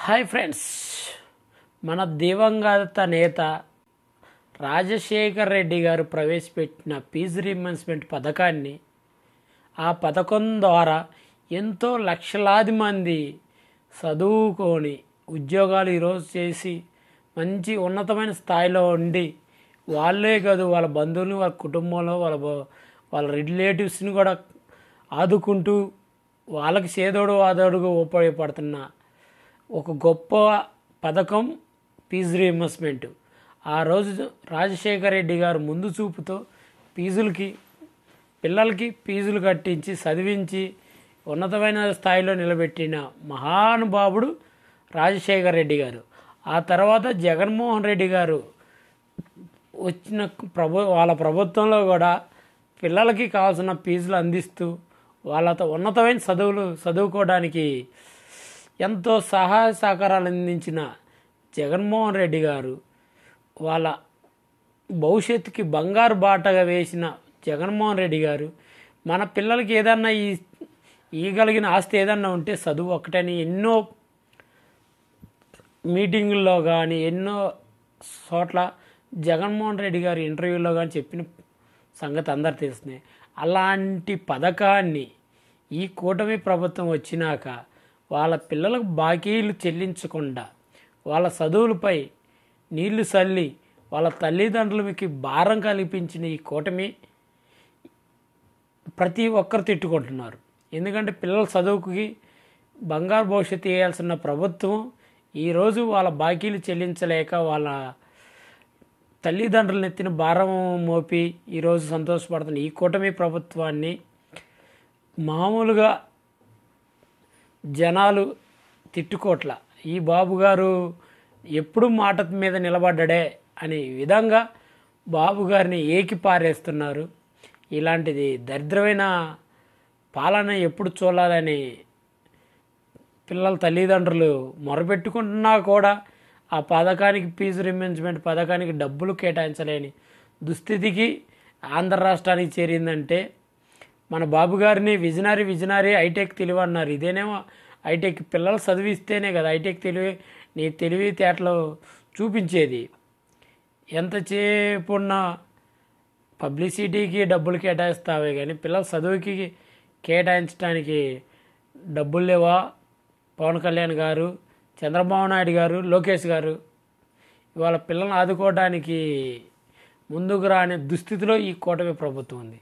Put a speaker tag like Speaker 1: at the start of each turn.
Speaker 1: Hi friends, మన దివంగత నేత రాజశేఖర్ రెడ్డి గారు ప్రవేశపెట్టిన ఫీజు రీయింబర్స్మెంట్ పథకాన్ని, ఆ పథకం ద్వారా ఎంతో లక్షలాది మంది చదువుకొని ఉద్యోగాలు ఈరోజు చేసి మంచి ఉన్నతమైన స్థాయిలో ఉండి, వాళ్ళే కాదు వాళ్ళ బంధువులు, వాళ్ళ కుటుంబంలో వాళ్ళ రిలేటివ్స్ని కూడా ఆదుకుంటూ వాళ్ళకి చేదోడు వాదోడుగా ఉపయోగపడుతున్న ఒక గొప్ప పథకం ఫీజు రీయింబర్స్మెంట్. ఆ రోజు రాజశేఖర రెడ్డి గారు ముందు చూపుతో పిల్లలకి ఫీజులు కట్టించి చదివించి ఉన్నతమైన స్థాయిలో నిలబెట్టిన మహానుభావుడు రాజశేఖర రెడ్డి గారు. ఆ తర్వాత జగన్మోహన్ రెడ్డి గారు వచ్చిన వాళ్ళ ప్రభుత్వంలో కూడా పిల్లలకి కావాల్సిన ఫీజులు అందిస్తూ వాళ్ళతో ఉన్నతమైన చదువుకోవడానికి ఎంతో సహాయ సహకారాలు అందించిన జగన్మోహన్ రెడ్డి గారు, వాళ్ళ భవిష్యత్తుకి బంగారు బాటగా వేసిన జగన్మోహన్ రెడ్డి గారు, మన పిల్లలకి ఏదన్నా ఇవ్వగలిగిన ఆస్తి ఏదన్నా ఉంటే చదువు ఒక్కటని ఎన్నో మీటింగుల్లో కానీ ఎన్నో చోట్ల జగన్మోహన్ రెడ్డి గారు ఇంటర్వ్యూలో కానీ చెప్పిన సంగతి అందరు తెలుస్తుంది. అలాంటి పథకాన్ని ఈ కూటమి ప్రభుత్వం వచ్చినాక వాళ్ళ పిల్లలకు బాకీలు చెల్లించకుండా వాళ్ళ చదువులపై నీళ్లు చల్లి వాళ్ళ తల్లిదండ్రులకి భారం కల్పించిన ఈ కూటమి ప్రతి ఒక్కరు తిట్టుకుంటున్నారు. ఎందుకంటే పిల్లల చదువుకి బంగారు భవిష్యత్తు వేయాల్సిన ప్రభుత్వం ఈరోజు వాళ్ళ బాకీలు చెల్లించలేక వాళ్ళ తల్లిదండ్రులను ఎత్తిన భారం మోపి ఈరోజు సంతోషపడుతున్న ఈ కూటమి ప్రభుత్వాన్ని మామూలుగా జనాలు తిట్టుకోట్ల. ఈ బాబు గారు ఎప్పుడు మాట మీద నిలబడ్డాడే అనే విధంగా బాబు గారిని ఏకి పారేస్తున్నారు. ఇలాంటిది దరిద్రమైన పాలన ఎప్పుడు చూడాలని పిల్లల తల్లిదండ్రులు మొరపెట్టుకుంటున్నా కూడా ఆ పథకానికి ఫీజు రీయింబర్స్మెంట్ పథకానికి డబ్బులు కేటాయించలేని దుస్థితికి ఆంధ్ర రాష్ట్రానికి చేరిందంటే మన బాబు గారిని విజనరీ హైటెక్ తెలివి అన్నారు. ఇదేనేమో హైటెక్. పిల్లలు చదివిస్తేనే కదా హైటెక్ తెలివి, నీ తెలివితేటలు చూపించేది. ఎంతసేపు ఉన్న పబ్లిసిటీకి డబ్బులు కేటాయిస్తావే కానీ పిల్లల చదువుకి కేటాయించడానికి డబ్బులు లేవా? పవన్ కళ్యాణ్ గారు, చంద్రబాబు నాయుడు గారు, లోకేష్ గారు ఇవాళ పిల్లల్ని ఆదుకోవడానికి ముందుకు రాని దుస్థితిలో ఈ కూటమి ప్రభుత్వం ఉంది.